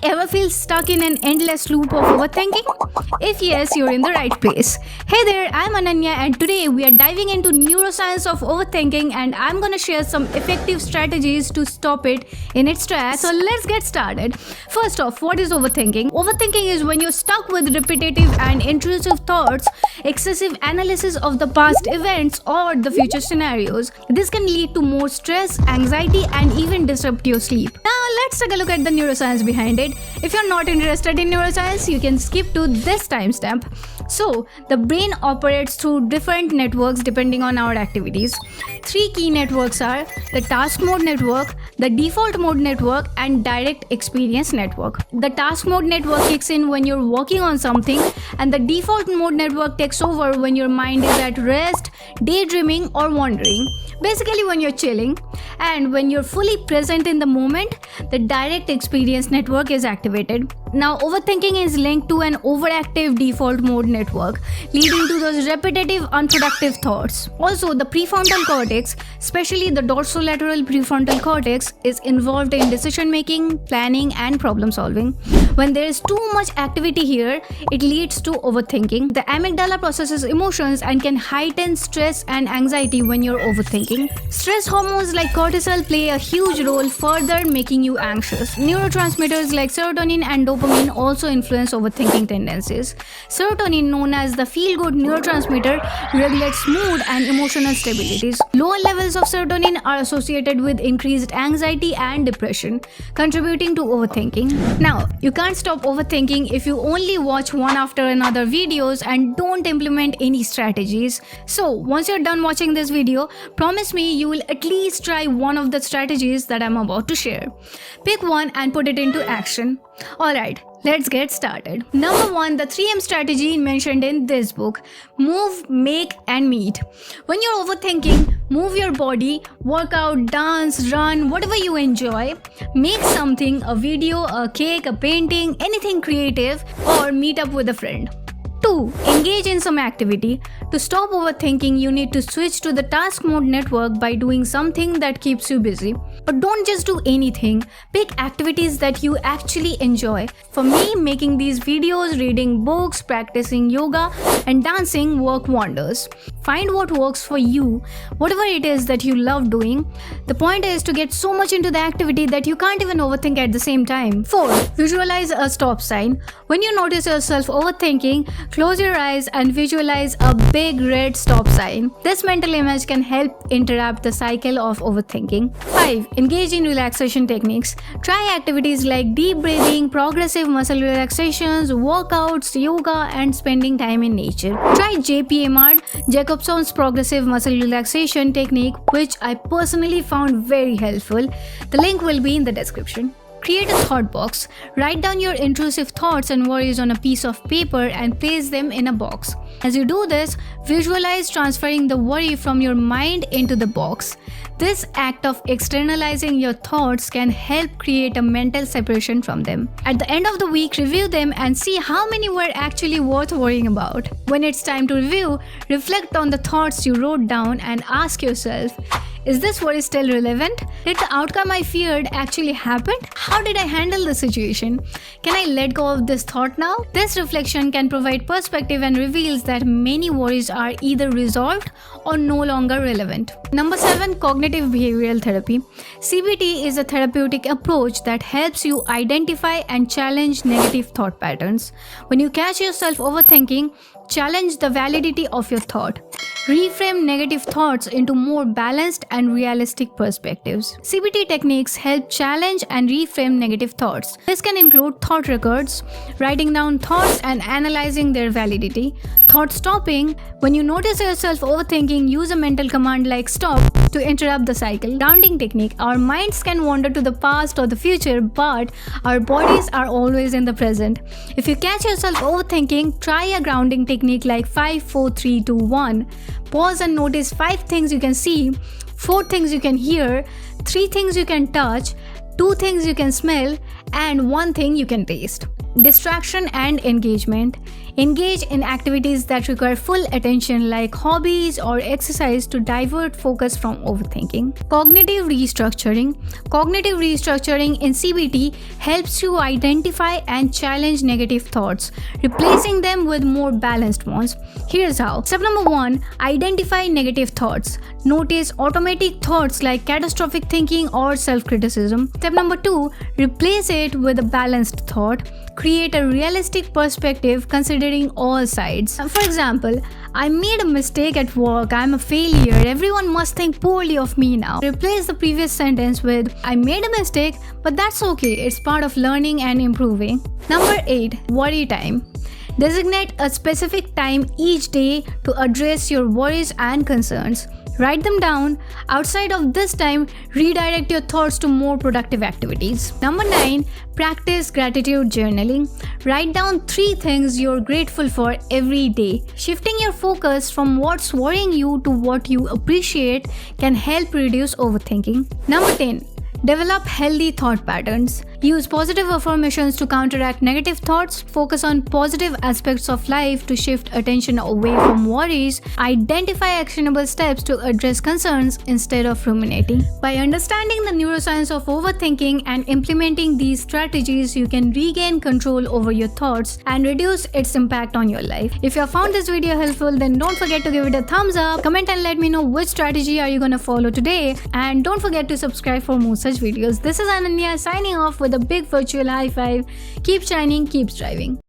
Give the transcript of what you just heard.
Ever feel stuck in an endless loop of overthinking? If yes, you're in the right place. Hey there, I'm Ananya and today we are diving into neuroscience of overthinking and I'm gonna share some effective strategies to stop it in its tracks. So let's get started. First off, what is overthinking? Overthinking is when you're stuck with repetitive and intrusive thoughts, excessive analysis of the past events or the future scenarios. This can lead to more stress, anxiety and even disrupt your sleep. Now let's take a look at the neuroscience behind it. If you're not interested in neuroscience, you can skip to this timestamp. So, the brain operates through different networks depending on our activities. Three key networks are the task mode network, the default mode network, and direct experience network. The task mode network kicks in when you're working on something, and the default mode network takes over when your mind is at rest, daydreaming, or wandering. Basically, when you're chilling. And when you're fully present in the moment, the direct experience network is activated. Now, overthinking is linked to an overactive default mode network, leading to those repetitive, unproductive thoughts. Also, the prefrontal cortex, especially the dorsolateral prefrontal cortex, is involved in decision making, planning, and problem solving. When there is too much activity here, it leads to overthinking. The amygdala processes emotions and can heighten stress and anxiety when you're overthinking. Stress hormones like cortisol play a huge role, further making you anxious. Neurotransmitters like serotonin and dopamine also influence overthinking tendencies. Serotonin, known as the feel-good neurotransmitter, regulates mood and emotional stabilities. Lower levels of serotonin are associated with increased anxiety and depression, contributing to overthinking. Now, you can't stop overthinking if you only watch one after another videos and don't implement any strategies. So, once you're done watching this video, promise me you will at least try one of the strategies that I'm about to share. Pick one and put it into action. Alright, let's get started. Number 1, the 3M strategy mentioned in this book. Move, make, and meet. When you're overthinking, move your body, work out, dance, run, whatever you enjoy. Make something, a video, a cake, a painting, anything creative, or meet up with a friend. 2. Engage in some activity. To stop overthinking, you need to switch to the task mode network by doing something that keeps you busy. But don't just do anything. Pick activities that you actually enjoy. For me, making these videos, reading books, practicing yoga, and dancing work wonders. Find what works for you, whatever it is that you love doing. The point is to get so much into the activity that you can't even overthink at the same time. 4. Visualize a stop sign. When you notice yourself overthinking, close your eyes and visualize a big red stop sign. This mental image can help interrupt the cycle of overthinking. 5. Engage in relaxation techniques. Try activities like deep breathing, progressive muscle relaxations, workouts, yoga, and spending time in nature. Try JPMR, Jacobson's progressive muscle relaxation technique, which I personally found very helpful. The link will be in the description. Create a thought box. Write down your intrusive thoughts and worries on a piece of paper and place them in a box. As you do this, visualize transferring the worry from your mind into the box. This act of externalizing your thoughts can help create a mental separation from them. At the end of the week, review them and see how many were actually worth worrying about. When it's time to review, reflect on the thoughts you wrote down and ask yourself, is this worry still relevant? Did the outcome I feared actually happen? How did I handle the situation? Can I let go of this thought now? This reflection can provide perspective and reveals that many worries are either resolved or no longer relevant. Number 7, cognitive behavioral therapy. CBT is a therapeutic approach that helps you identify and challenge negative thought patterns. When you catch yourself overthinking, challenge the validity of your thought. Reframe negative thoughts into more balanced and realistic perspectives. CBT techniques help challenge and reframe negative thoughts. This can include thought records, writing down thoughts and analyzing their validity. Thought stopping. When you notice yourself overthinking, use a mental command like stop to interrupt the cycle. Grounding technique. Our minds can wander to the past or the future, but our bodies are always in the present. If you catch yourself overthinking, try a grounding technique like 5, 4, 3, 2, 1. Pause and notice 5 things you can see, 4 things you can hear, 3 things you can touch, 2 things you can smell, And one thing you can taste: distraction and engagement. Engage in activities that require full attention, like hobbies or exercise, to divert focus from overthinking. Cognitive restructuring. Cognitive restructuring in CBT helps you identify and challenge negative thoughts, replacing them with more balanced ones. Here's how. Step number 1: identify negative thoughts. Notice automatic thoughts like catastrophic thinking or self-criticism. Step number 2: replace it with a balanced thought. Create a realistic perspective considering all sides. For example, I made a mistake at work, I'm a failure, everyone must think poorly of me now. Replace the previous sentence with, I made a mistake, but that's okay, it's part of learning and improving. Number 8, worry time. Designate a specific time each day to address your worries and concerns. Write them down. Outside of this time, redirect your thoughts to more productive activities. Number 9, practice gratitude journaling. Write down 3 things you're grateful for every day. Shifting your focus from what's worrying you to what you appreciate can help reduce overthinking. Number 10, develop healthy thought patterns. Use positive affirmations to counteract negative thoughts. Focus on positive aspects of life to shift attention away from worries. Identify actionable steps to address concerns instead of ruminating. By understanding the neuroscience of overthinking and implementing these strategies, you can regain control over your thoughts and reduce its impact on your life. If you have found this video helpful, then don't forget to give it a thumbs up. Comment and let me know which strategy are you going to follow today. And don't forget to subscribe for more such videos. This is Ananya signing off with a big virtual high five. Keep shining, keep striving.